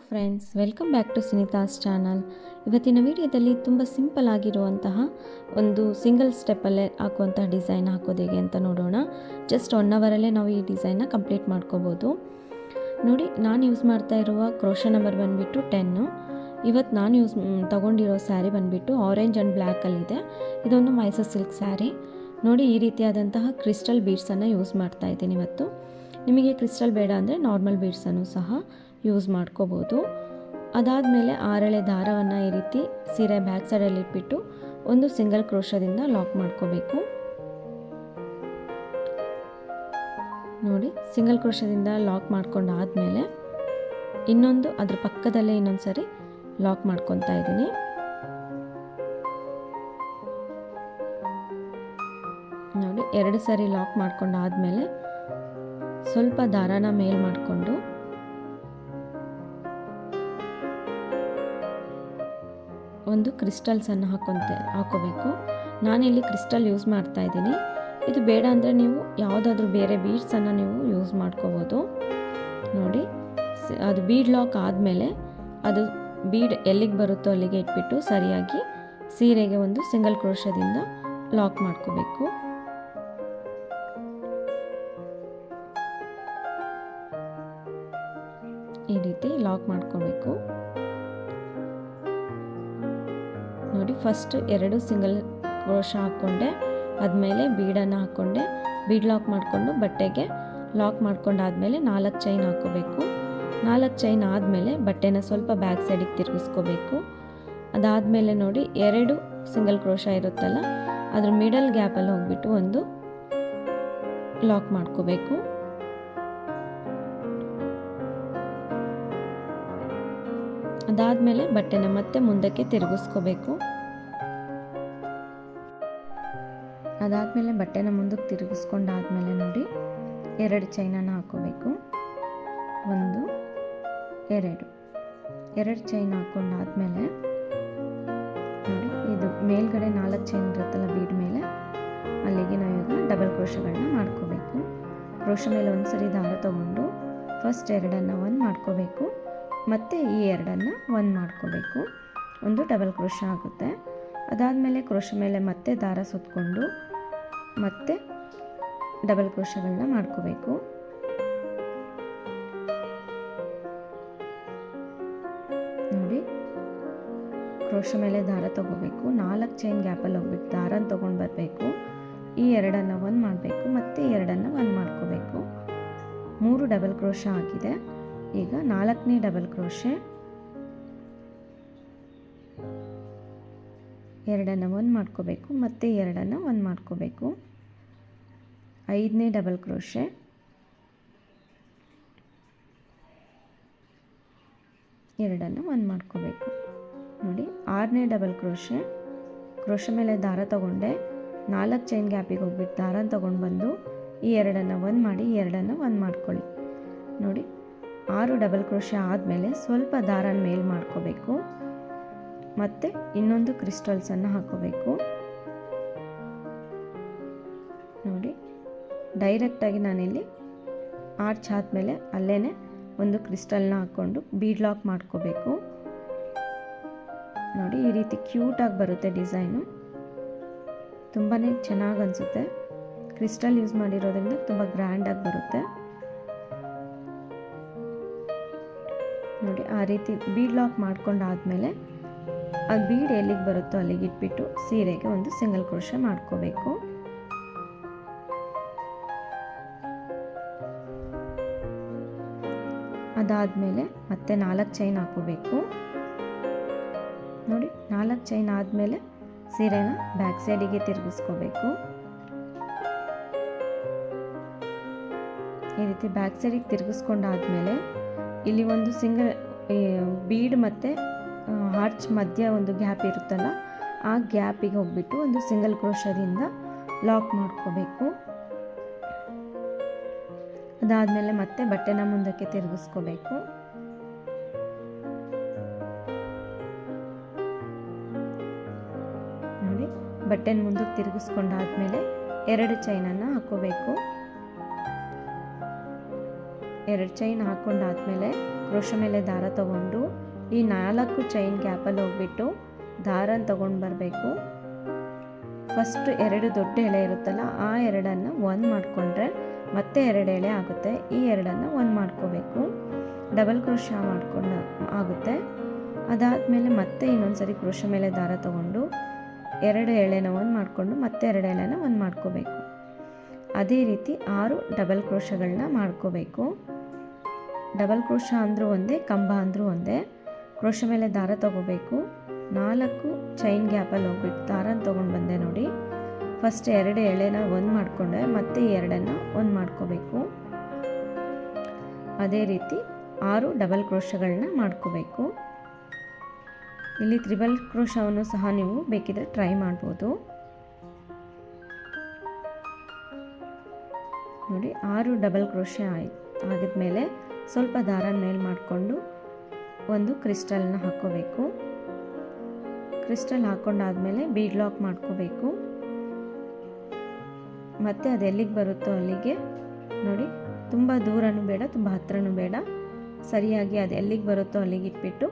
Friends, welcome back to Sunita's channel. ಇವತ್ತಿನ ವಿಡಿಯೋದಲ್ಲಿ ತುಂಬ ಸಿಂಪಲ್ ಆಗಿರುವಂತಹ ಒಂದು ಸಿಂಗಲ್ ಸ್ಟೆಪ್ಪಲ್ಲೇ ಹಾಕುವಂತಹ ಡಿಸೈನ್ ಹಾಕೋದು ಹೇಗೆ ಅಂತ ನೋಡೋಣ. ಜಸ್ಟ್ 1 ಅವರಲ್ಲೇ ನಾವು ಈ ಡಿಸೈನ್ನ ಕಂಪ್ಲೀಟ್ ಮಾಡ್ಕೋಬೋದು. ನೋಡಿ, ನಾನು ಯೂಸ್ ಮಾಡ್ತಾ ಇರುವ ಕ್ರೋಶಾ ನಂಬರ್ ಬಂದುಬಿಟ್ಟು 10. ಇವತ್ತು ನಾನು ತೊಗೊಂಡಿರೋ ಸ್ಯಾರಿ ಬಂದುಬಿಟ್ಟು ಆರೆಂಜ್ ಆ್ಯಂಡ್ ಬ್ಲ್ಯಾಕಲ್ಲಿದೆ. ಇದೊಂದು ಮೈಸೂರು ಸಿಲ್ಕ್ ಸ್ಯಾರಿ. ನೋಡಿ, ಈ ರೀತಿಯಾದಂತಹ ಕ್ರಿಸ್ಟಲ್ ಬೀಡ್ಸನ್ನು ಯೂಸ್ ಮಾಡ್ತಾ ಇದ್ದೀನಿ ಇವತ್ತು. ನಿಮಗೆ ಕ್ರಿಸ್ಟಲ್ ಬೇಡ ಅಂದರೆ ನಾರ್ಮಲ್ ಬೀಡ್ಸನ್ನು ಸಹ ಯೂಸ್ ಮಾಡ್ಕೋಬೋದು. ಅದಾದಮೇಲೆ 6 ಎಳೆ ದಾರವನ್ನು ಈ ರೀತಿ ಸೀರೆ ಬ್ಯಾಕ್ ಸೈಡಲ್ಲಿ ಇಟ್ಬಿಟ್ಟು ಒಂದು ಸಿಂಗಲ್ ಕ್ರೋಶದಿಂದ ಲಾಕ್ ಮಾಡ್ಕೋಬೇಕು. ನೋಡಿ, ಸಿಂಗಲ್ ಕ್ರೋಶದಿಂದ ಲಾಕ್ ಮಾಡ್ಕೊಂಡಾದಮೇಲೆ ಇನ್ನೊಂದು ಅದ್ರ ಪಕ್ಕದಲ್ಲೇ ಇನ್ನೊಂದು ಸರಿ ಲಾಕ್ ಮಾಡ್ಕೊತಾ ಇದ್ದೀನಿ. ನೋಡಿ, 2 ಸರಿ ಲಾಕ್ ಮಾಡ್ಕೊಂಡಾದಮೇಲೆ ಸ್ವಲ್ಪ ದಾರಾನ ಮೇಲ್ ಮಾಡಿಕೊಂಡು ಒಂದು ಕ್ರಿಸ್ಟಲ್ಸನ್ನು ಹಾಕೋಬೇಕು. ನಾನಿಲ್ಲಿ ಕ್ರಿಸ್ಟಲ್ ಯೂಸ್ ಮಾಡ್ತಾ ಇದ್ದೀನಿ. ಇದು ಬೇಡ ಅಂದರೆ ನೀವು ಯಾವುದಾದ್ರೂ ಬೇರೆ ಬೀಡ್ಸನ್ನು ನೀವು ಯೂಸ್ ಮಾಡ್ಕೋಬೋದು. ನೋಡಿ, ಅದು ಬೀಡ್ ಲಾಕ್ ಆದಮೇಲೆ ಅದು ಬೀಡ್ ಎಲ್ಲಿಗೆ ಬರುತ್ತೋ ಅಲ್ಲಿಗೆ ಇಟ್ಬಿಟ್ಟು ಸರಿಯಾಗಿ ಸೀರೆಗೆ ಒಂದು ಸಿಂಗಲ್ ಕ್ರೋಶದಿಂದ ಲಾಕ್ ಮಾಡ್ಕೋಬೇಕು. ಈ ರೀತಿ ಲಾಕ್ ಮಾಡ್ಕೋಬೇಕು. ನೋಡಿ, ಫಸ್ಟ್ 2 ಸಿಂಗಲ್ ಕ್ರೋಶ ಹಾಕ್ಕೊಂಡೆ, ಆದಮೇಲೆ ಬೀಡನ್ನು ಹಾಕ್ಕೊಂಡೆ, ಬೀಡ್ ಲಾಕ್ ಮಾಡಿಕೊಂಡು ಬಟ್ಟೆಗೆ ಲಾಕ್ ಮಾಡ್ಕೊಂಡಾದಮೇಲೆ 4 ಚೈನ್ ಹಾಕ್ಕೋಬೇಕು. 4 ಚೈನ್ ಆದಮೇಲೆ ಬಟ್ಟೆನ ಸ್ವಲ್ಪ ಬ್ಯಾಕ್ ಸೈಡಿಗೆ ತಿರುಗಿಸ್ಕೋಬೇಕು. ಅದಾದಮೇಲೆ ನೋಡಿ, 2 ಸಿಂಗಲ್ ಕ್ರೋಶ ಇರುತ್ತಲ್ಲ, ಅದ್ರ ಮಿಡಲ್ ಗ್ಯಾಪಲ್ಲಿ ಹೋಗ್ಬಿಟ್ಟು ಒಂದು ಲಾಕ್ ಮಾಡ್ಕೋಬೇಕು. ಅದಾದಮೇಲೆ ಬಟ್ಟೆನ ಮತ್ತೆ ಮುಂದಕ್ಕೆ ತಿರುಗಿಸ್ಕೋಬೇಕು. ಅದಾದಮೇಲೆ ಬಟ್ಟೆನ ಮುಂದಕ್ಕೆ ತಿರುಗಿಸ್ಕೊಂಡಾದಮೇಲೆ ನೋಡಿ, 2 ಚೈನನ್ನು ಹಾಕೋಬೇಕು. 1 2 ಚೈನ್ ಹಾಕ್ಕೊಂಡಾದಮೇಲೆ ನೋಡಿ, ಇದು ಮೇಲ್ಗಡೆ 4 ಚೈನ್ ಇರುತ್ತಲ್ಲ ಬೀಡ್ ಮೇಲೆ, ಅಲ್ಲಿಗೆ ನಾವು ಈಗ ಡಬಲ್ ಕ್ರೋಶಗಳನ್ನ ಮಾಡ್ಕೋಬೇಕು. ಕ್ರೋಶ ಮೇಲೆ ಒಂದು ಸರಿ ದಾರ ತಗೊಂಡು ಫಸ್ಟ್ 2ಅನ್ನು 1 ಮಾಡ್ಕೋಬೇಕು, ಮತ್ತು ಈ 2ಅನ್ನು 1 ಮಾಡ್ಕೋಬೇಕು. ಒಂದು ಡಬಲ್ ಕ್ರೋಶ ಆಗುತ್ತೆ. ಅದಾದಮೇಲೆ ಕ್ರೋಶ ಮೇಲೆ ಮತ್ತೆ ದಾರ ಸುತ್ತಕೊಂಡು ಮತ್ತೆ ಡಬಲ್ ಕ್ರೋಶಗಳನ್ನ ಮಾಡ್ಕೋಬೇಕು. ನೋಡಿ, ಕ್ರೋಶ ಮೇಲೆ ದಾರ ತಗೋಬೇಕು, 4 ಚೈನ್ ಗ್ಯಾಪಲ್ಲಿ ಹೋಗ್ಬಿಟ್ಟು ದಾರನ ತೊಗೊಂಡು ಬರಬೇಕು. ಈ 2ಅನ್ನು 1 ಮಾಡಬೇಕು, ಮತ್ತು 2ಅನ್ನು 1 ಮಾಡ್ಕೋಬೇಕು. 3 ಡಬಲ್ ಕ್ರೋಶ ಆಗಿದೆ. ಈಗ 4ನೇ ಡಬಲ್ ಕ್ರೋಶೆ, 2ಅನ್ನು 1 ಮಾಡ್ಕೋಬೇಕು, ಮತ್ತು 2ಅನ್ನು 1 ಮಾಡ್ಕೋಬೇಕು. 5ನೇ ಡಬಲ್ ಕ್ರೋಶೆ, 2ಅನ್ನು 1 ಮಾಡ್ಕೋಬೇಕು. ನೋಡಿ, 6ನೇ ಡಬಲ್ ಕ್ರೋಶೆ, ಕ್ರೋಶ ಮೇಲೆ ದಾರ ತಗೊಂಡೆ, 4 ಚೈನ್ ಗ್ಯಾಪಿಗೆ ಹೋಗ್ಬಿಟ್ಟು ದಾರನ ತೊಗೊಂಡು ಬಂದು ಈ 2ಅನ್ನು 1 ಮಾಡಿ 2ಅನ್ನು 1 ಮಾಡ್ಕೊಳ್ಳಿ. ನೋಡಿ, 6 ಡಬಲ್ ಕ್ರೋಶೆ ಆದಮೇಲೆ ಸ್ವಲ್ಪ ದಾರನ ಮೇಲ್ ಮಾಡ್ಕೋಬೇಕು, ಮತ್ತು ಇನ್ನೊಂದು ಕ್ರಿಸ್ಟಲ್ಸನ್ನು ಹಾಕೋಬೇಕು. ನೋಡಿ, ಡೈರೆಕ್ಟಾಗಿ ನಾನಿಲ್ಲಿ ಆರ್ಚ್ ಆದಮೇಲೆ ಅಲ್ಲೇ ಒಂದು ಕ್ರಿಸ್ಟಲ್ನ ಹಾಕ್ಕೊಂಡು ಬೀಡ್ ಲಾಕ್ ಮಾಡ್ಕೋಬೇಕು. ನೋಡಿ, ಈ ರೀತಿ ಕ್ಯೂಟಾಗಿ ಬರುತ್ತೆ ಡಿಸೈನು. ತುಂಬಾ ಚೆನ್ನಾಗಿ ಅನಿಸುತ್ತೆ. ಕ್ರಿಸ್ಟಲ್ ಯೂಸ್ ಮಾಡಿರೋದ್ರಿಂದ ತುಂಬ ಗ್ರ್ಯಾಂಡಾಗಿ ಬರುತ್ತೆ. ನೋಡಿ, ಆ ರೀತಿ ಬೀಡ್ ಲಾಕ್ ಮಾಡ್ಕೊಂಡಾದಮೇಲೆ ಆ ಬೀಡ್ ಎಲ್ಲಿಗೆ ಬರುತ್ತೋ ಅಲ್ಲಿಗೆ ಇಟ್ಬಿಟ್ಟು ಸೀರೆಗೆ ಒಂದು ಸಿಂಗಲ್ ಕ್ರೋಶ ಮಾಡ್ಕೋಬೇಕು. ಅದಾದಮೇಲೆ ಮತ್ತೆ 4 ಚೈನ್ ಹಾಕೋಬೇಕು. ನೋಡಿ, 4 ಚೈನ್ ಆದಮೇಲೆ ಸೀರೆನ ಬ್ಯಾಕ್ ಸೈಡಿಗೆ ತಿರುಗಿಸ್ಕೋಬೇಕು. ಈ ರೀತಿ ಬ್ಯಾಕ್ ಸೈಡಿಗೆ ತಿರುಗಿಸ್ಕೊಂಡಾದಮೇಲೆ ಇಲ್ಲಿ ಒಂದು ಸಿಂಗಲ್ ಬೀಡ್ ಮತ್ತು ಆರ್ಚ್ ಮಧ್ಯ ಒಂದು ಗ್ಯಾಪ್ ಇರುತ್ತಲ್ಲ, ಆ ಗ್ಯಾಪಿಗೆ ಹೋಗ್ಬಿಟ್ಟು ಒಂದು ಸಿಂಗಲ್ ಕ್ರೋಶದಿಂದ ಲಾಕ್ ಮಾಡ್ಕೋಬೇಕು. ಅದಾದಮೇಲೆ ಮತ್ತೆ ಬಟ್ಟೆನ ಮುಂದಕ್ಕೆ ತಿರುಗಿಸ್ಕೋಬೇಕು. ನೋಡಿ, ಬಟ್ಟೆನ ಮುಂದಕ್ಕೆ ತಿರುಗಿಸ್ಕೊಂಡಾದ್ಮೇಲೆ 2 ಚೈನನ್ನು ಹಾಕೋಬೇಕು. 2 ಚೈನ್ ಹಾಕ್ಕೊಂಡಾದ್ಮೇಲೆ ಕ್ರೋಶ ಮೇಲೆ ದಾರ ತಗೊಂಡು ಈ 4 ಚೈನ್ ಗ್ಯಾಪಲ್ಲಿ ಹೋಗ್ಬಿಟ್ಟು ದಾರನ ತಗೊಂಡು ಬರಬೇಕು. ಫಸ್ಟ್ 2 ದೊಡ್ಡ ಎಳೆ ಇರುತ್ತಲ್ಲ ಆ 2 ಒಂದು ಮಾಡಿಕೊಂಡ್ರೆ ಮತ್ತೆ 2 ಎಳೆ ಆಗುತ್ತೆ. ಈ 2 ಒಂದು ಮಾಡ್ಕೋಬೇಕು. ಡಬಲ್ ಕ್ರೋಶ ಮಾಡ್ಕೊಂಡು ಆಗುತ್ತೆ. ಅದಾದಮೇಲೆ ಮತ್ತೆ ಇನ್ನೊಂದ್ಸರಿ ಕ್ರೋಶ ಮೇಲೆ ದಾರ ತಗೊಂಡು 2 ಎಳೆನ ಒಂದು ಮಾಡಿಕೊಂಡು ಮತ್ತೆ 2 ಎಳೆನ ಒಂದು ಮಾಡ್ಕೋಬೇಕು. ಅದೇ ರೀತಿ 6 ಡಬಲ್ ಕ್ರೋಶಗಳನ್ನ ಮಾಡ್ಕೋಬೇಕು. ಡಬಲ್ ಕ್ರೋಶ ಅಂದರೂ ಒಂದೇ, ಕಂಬ ಅಂದರೂ ಒಂದೇ. ಕ್ರೋಶ ಮೇಲೆ ದಾರ ತಗೋಬೇಕು. 4 ಚೈನ್ ಗ್ಯಾಪಲ್ಲಿ ಹೋಗ್ಬಿಟ್ಟು ದಾರನ ತೊಗೊಂಡು ಬಂದೆ ನೋಡಿ. ಫಸ್ಟ್ 2 ಎಳೆನ ಒಂದು ಮಾಡಿಕೊಂಡೆ ಮತ್ತೆ ಈ 2 ಒಂದು ಮಾಡ್ಕೋಬೇಕು. ಅದೇ ರೀತಿ 6 ಡಬಲ್ ಕ್ರೋಶಗಳನ್ನ ಮಾಡ್ಕೋಬೇಕು. ಇಲ್ಲಿ ತ್ರಿಬಲ್ ಕ್ರೋಶವನ್ನು ಸಹ ನೀವು ಬೇಕಿದ್ರೆ ಟ್ರೈ ಮಾಡ್ಬೋದು. ನೋಡಿ 6 ಡಬಲ್ ಕ್ರೋಶ ಆಗಿದ್ಮೇಲೆ ಸ್ವಲ್ಪ ದಾರನ ಮೇಲೆ ಮಾಡಿಕೊಂಡು ಒಂದು ಕ್ರಿಸ್ಟಲ್ನ ಹಾಕ್ಕೋಬೇಕು. ಕ್ರಿಸ್ಟಲ್ ಹಾಕ್ಕೊಂಡಾದ್ಮೇಲೆ ಬೀಡ್ ಲಾಕ್ ಮಾಡ್ಕೋಬೇಕು. ಮತ್ತು ಅದು ಎಲ್ಲಿಗೆ ಬರುತ್ತೋ ಅಲ್ಲಿಗೆ ನೋಡಿ, ತುಂಬ ದೂರನೂ ಬೇಡ ತುಂಬ ಹತ್ರನೂ ಬೇಡ, ಸರಿಯಾಗಿ ಅದು ಎಲ್ಲಿಗೆ ಬರುತ್ತೋ ಅಲ್ಲಿಗೆ ಇಟ್ಬಿಟ್ಟು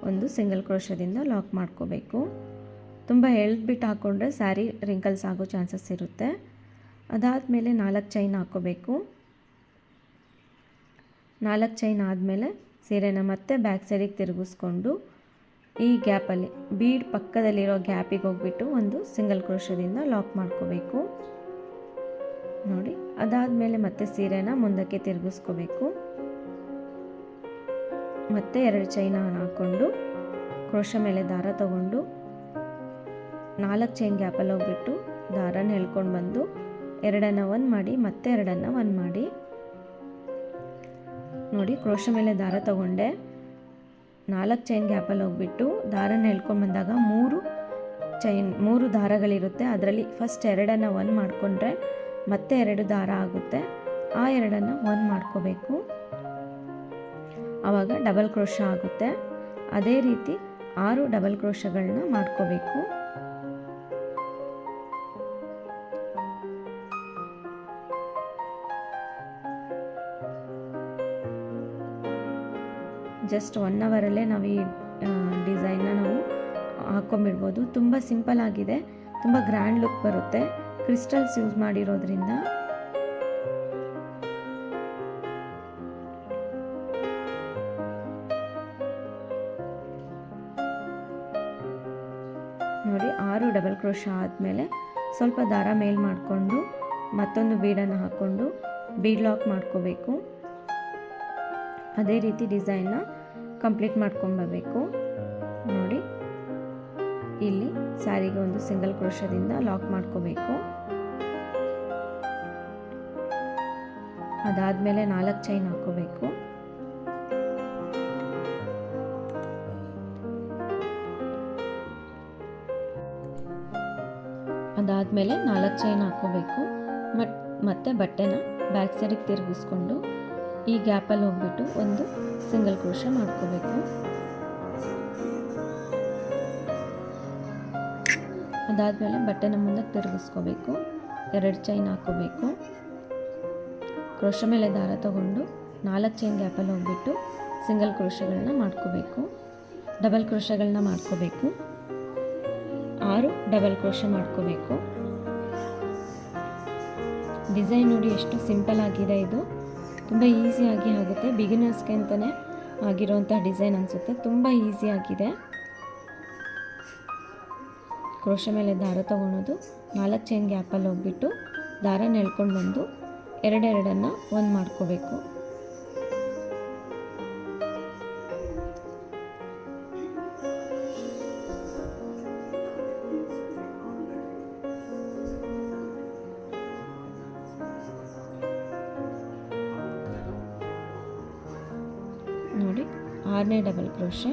ಒಂದು ಸಿಂಗಲ್ ಕ್ರೋಶದಿಂದ ಲಾಕ್ ಮಾಡ್ಕೋಬೇಕು. ತುಂಬ ಎಳೆದ್ಬಿಟ್ಟು ಹಾಕ್ಕೊಂಡ್ರೆ ಸ್ಯಾರಿ ರಿಂಕಲ್ಸ್ ಆಗೋ ಚಾನ್ಸಸ್ ಇರುತ್ತೆ. ಅದಾದಮೇಲೆ 4 ಚೈನ್ ಹಾಕ್ಕೋಬೇಕು. 4 ಚೈನ್ ಆದಮೇಲೆ ಸೀರೆನ ಮತ್ತೆ ಬ್ಯಾಕ್ ಸೈಡಿಗೆ ತಿರುಗಿಸ್ಕೊಂಡು ಈ ಗ್ಯಾಪಲ್ಲಿ ಬೀಡ್ ಪಕ್ಕದಲ್ಲಿರೋ ಗ್ಯಾಪಿಗೆ ಹೋಗ್ಬಿಟ್ಟು ಒಂದು ಸಿಂಗಲ್ ಕ್ರೋಶದಿಂದ ಲಾಕ್ ಮಾಡ್ಕೋಬೇಕು ನೋಡಿ. ಅದಾದಮೇಲೆ ಮತ್ತೆ ಸೀರೆನ ಮುಂದಕ್ಕೆ ತಿರುಗಿಸ್ಕೋಬೇಕು. ಮತ್ತೆ 2 ಚೈನ್ ಹಾಕ್ಕೊಂಡು ಕ್ರೋಶ ಮೇಲೆ ದಾರ ತಗೊಂಡು 4 ಚೈನ್ ಗ್ಯಾಪಲ್ಲಿ ಹೋಗ್ಬಿಟ್ಟು ದಾರನ ಎಳ್ಕೊಂಡು ಬಂದು 2 ಒಂದು ಮಾಡಿ ಮತ್ತೆ 2 ಒಂದು ಮಾಡಿ ನೋಡಿ. ಕ್ರೋಶ ಮೇಲೆ ದಾರ ತಗೊಂಡೆ, 4 ಚೈನ್ ಗ್ಯಾಪಲ್ಲಿ ಹೋಗ್ಬಿಟ್ಟು ದಾರನ ಎಳ್ಕೊಂಡು ಬಂದಾಗ 3 ದಾರಗಳಿರುತ್ತೆ. ಅದರಲ್ಲಿ ಫಸ್ಟ್ 2 ಒಂದು ಮಾಡಿಕೊಂಡ್ರೆ ಮತ್ತೆ 2 ದಾರ ಆಗುತ್ತೆ. ಆ 2 ಒಂದು ಮಾಡ್ಕೋಬೇಕು, ಆವಾಗ ಡಬಲ್ ಕ್ರೋಶ ಆಗುತ್ತೆ. ಅದೇ ರೀತಿ 6 ಡಬಲ್ ಕ್ರೋಶಗಳನ್ನ ಮಾಡ್ಕೋಬೇಕು. ಜಸ್ಟ್ 1 ಅವರಲ್ಲೇ ನಾವು ಈ ಡಿಸೈನ್ನ ನಾವು ಹಾಕ್ಕೊಂಬಿಡ್ಬೋದು. ತುಂಬ ಸಿಂಪಲ್ ಆಗಿದೆ, ತುಂಬ ಗ್ರ್ಯಾಂಡ್ ಲುಕ್ ಬರುತ್ತೆ ಕ್ರಿಸ್ಟಲ್ಸ್ ಯೂಸ್ ಮಾಡಿರೋದ್ರಿಂದ. ನೋಡಿ 6 ಡಬಲ್ ಕ್ರೋಶ ಆದಮೇಲೆ ಸ್ವಲ್ಪ ದಾರ ಮೇಲ್ ಮಾಡಿಕೊಂಡು ಮತ್ತೊಂದು ಬೀಡನ್ನು ಹಾಕ್ಕೊಂಡು ಬೀಡ್ ಲಾಕ್ ಮಾಡ್ಕೋಬೇಕು. ಅದೇ ರೀತಿ ಡಿಸೈನ್ನ ಕಂಪ್ಲೀಟ್ ಮಾಡ್ಕೊಂಬರಬೇಕು ನೋಡಿ. ಇಲ್ಲಿ ಸ್ಯಾರಿಗೆ ಒಂದು ಸಿಂಗಲ್ ಕ್ರೋಶದಿಂದ ಲಾಕ್ ಮಾಡ್ಕೋಬೇಕು. ಅದಾದಮೇಲೆ 4 ಚೈನ್ ಹಾಕ್ಕೋಬೇಕು. ಅದಾದಮೇಲೆ 4 ಚೈನ್ ಹಾಕ್ಕೋಬೇಕು. ಮತ್ತೆ ಬಟ್ಟೆನ ಬ್ಯಾಕ್ ಸೈಡಿಗೆ ತಿರುಗಿಸ್ಕೊಂಡು ಈ ಗ್ಯಾಪಲ್ಲಿ ಹೋಗ್ಬಿಟ್ಟು ಒಂದು ಸಿಂಗಲ್ ಕ್ರೋಶ ಮಾಡ್ಕೋಬೇಕು. ಅದಾದಮೇಲೆ ಬಟ್ಟೆನ ಮುಂದಕ್ಕೆ ತಿರುಗಿಸ್ಕೋಬೇಕು. 2 ಚೈನ್ ಹಾಕ್ಕೋಬೇಕು. ಕ್ರೋಶ ಮೇಲೆ ದಾರ ತಗೊಂಡು 4 ಚೈನ್ ಗ್ಯಾಪಲ್ಲಿ ಹೋಗ್ಬಿಟ್ಟು ಸಿಂಗಲ್ ಕ್ರೋಶಗಳನ್ನ ಮಾಡ್ಕೋಬೇಕು. ಡಬಲ್ ಕ್ರೋಶಗಳನ್ನ ಮಾಡ್ಕೋಬೇಕು. 6 ಡಬಲ್ ಕ್ರೋಶ ಮಾಡ್ಕೋಬೇಕು. ಡಿಸೈನ್ ನೋಡಿ ಎಷ್ಟು ಸಿಂಪಲ್ ಆಗಿದೆ. ಇದು ತುಂಬ ಈಸಿಯಾಗಿ ಆಗುತ್ತೆ. ಬಿಗಿನರ್ಸ್ಗೆ ಅಂತಲೇ ಆಗಿರೋಂಥ ಡಿಸೈನ್ ಅನಿಸುತ್ತೆ. ತುಂಬ ಈಸಿ ಆಗಿದೆ. ಕ್ರೋಶ ಮೇಲೆ ದಾರ ತೊಗೊಳೋದು, 4 ಚೈನ್ ಗ್ಯಾಪಲ್ಲಿ ಹೋಗ್ಬಿಟ್ಟು ದಾರನ ಎಳ್ಕೊಂಡು ಬಂದು 2 ಒಂದು ಮಾಡ್ಕೋಬೇಕು. ನೋಡಿ 6ನೇ ಡಬಲ್ ಕ್ರೋಶೆ.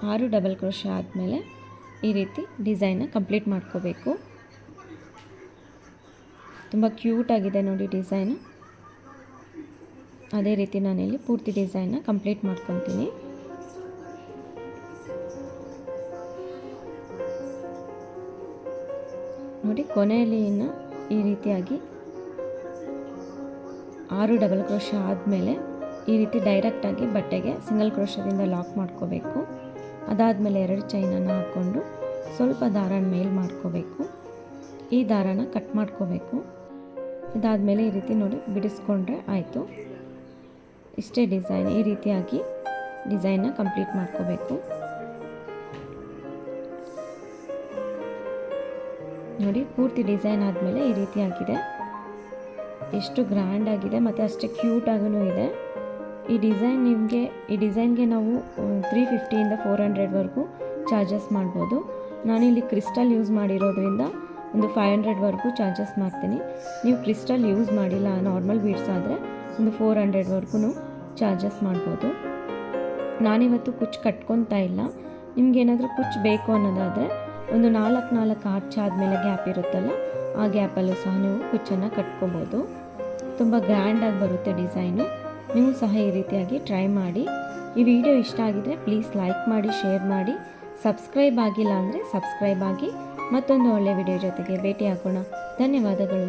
6 ಡಬಲ್ ಕ್ರೋಶೆ ಆದಮೇಲೆ ಈ ರೀತಿ ಡಿಸೈನ್ನ ಕಂಪ್ಲೀಟ್ ಮಾಡ್ಕೋಬೇಕು. ತುಂಬ ಕ್ಯೂಟಾಗಿದೆ ನೋಡಿ ಡಿಸೈನು. ಅದೇ ರೀತಿ ನಾನಿಲ್ಲಿ ಪೂರ್ತಿ ಡಿಸೈನ್ನ ಕಂಪ್ಲೀಟ್ ಮಾಡ್ಕೊತೀನಿ. ನೋಡಿ ಕೊನೆಯಲ್ಲಿ ಇನ್ನು ಈ ರೀತಿಯಾಗಿ 6 ಡಬಲ್ ಕ್ರೋಶೆ ಆದಮೇಲೆ ಈ ರೀತಿ ಡೈರೆಕ್ಟಾಗಿ ಬಟ್ಟೆಗೆ ಸಿಂಗಲ್ ಕ್ರೋಶದಿಂದ ಲಾಕ್ ಮಾಡ್ಕೋಬೇಕು. ಅದಾದಮೇಲೆ 2 ಚೈನನ್ನು ಹಾಕ್ಕೊಂಡು ಸ್ವಲ್ಪ ದಾರನ ಮೇಲ್ ಮಾಡ್ಕೋಬೇಕು. ಈ ದಾರನ ಕಟ್ ಮಾಡ್ಕೋಬೇಕು. ಇದಾದಮೇಲೆ ಈ ರೀತಿ ನೋಡಿ ಬಿಡಿಸ್ಕೊಂಡ್ರೆ ಆಯಿತು. ಇಷ್ಟೇ ಡಿಸೈನ್. ಈ ರೀತಿಯಾಗಿ ಡಿಸೈನ್ನ ಕಂಪ್ಲೀಟ್ ಮಾಡ್ಕೋಬೇಕು. ನೋಡಿ ಪೂರ್ತಿ ಡಿಸೈನ್ ಆದಮೇಲೆ ಈ ರೀತಿಯಾಗಿದೆ. ಎಷ್ಟು ಗ್ರ್ಯಾಂಡ್ ಆಗಿದೆ ಮತ್ತು ಅಷ್ಟೇ ಕ್ಯೂಟಾಗೂ ಇದೆ. ಈ ಡಿಸೈನ್ಗೆ ನಾವು 350ಇಂದ 400ವರೆಗೂ ಚಾರ್ಜಸ್ ಮಾಡ್ಬೋದು. ನಾನಿಲ್ಲಿ ಕ್ರಿಸ್ಟಲ್ ಯೂಸ್ ಮಾಡಿರೋದ್ರಿಂದ ಒಂದು 500ವರೆಗೂ ಚಾರ್ಜಸ್ ಮಾಡ್ತೀನಿ. ನೀವು ಕ್ರಿಸ್ಟಲ್ ಯೂಸ್ ಮಾಡಿಲ್ಲ, ನಾರ್ಮಲ್ ಬೀಡ್ಸ್ ಆದರೆ ಒಂದು 400ವರೆಗೂ ಚಾರ್ಜಸ್ ಮಾಡ್ಬೋದು. ನಾನಿವತ್ತು ಕುಚ್ಚು ಕಟ್ಕೊತಾ ಇಲ್ಲ. ನಿಮ್ಗೇನಾದರೂ ಕುಚ್ಚು ಬೇಕು ಅನ್ನೋದಾದರೆ ಒಂದು 4 ಆರ್ಚ್ ಆದಮೇಲೆ ಗ್ಯಾಪ್ ಇರುತ್ತಲ್ಲ, ಆ ಗ್ಯಾಪಲ್ಲೂ ಸಹ ನೀವು ಕುಚ್ಚನ್ನು ಕಟ್ಕೋಬೋದು. ತುಂಬ ಗ್ರ್ಯಾಂಡಾಗಿ ಬರುತ್ತೆ ಡಿಸೈನು. ನೀವು ಸಹ ಈ ರೀತಿಯಾಗಿ ಟ್ರೈ ಮಾಡಿ. ಈ ವಿಡಿಯೋ ಇಷ್ಟ ಆಗಿದರೆ ಪ್ಲೀಸ್ ಲೈಕ್ ಮಾಡಿ, ಶೇರ್ ಮಾಡಿ. ಸಬ್ಸ್ಕ್ರೈಬ್ ಆಗಿಲ್ಲ ಅಂದರೆ ಸಬ್ಸ್ಕ್ರೈಬ್ ಆಗಿ. ಮತ್ತೊಂದು ಒಳ್ಳೆಯ ವಿಡಿಯೋ ಜೊತೆಗೆ ಭೇಟಿಯಾಗೋಣ. ಧನ್ಯವಾದಗಳು.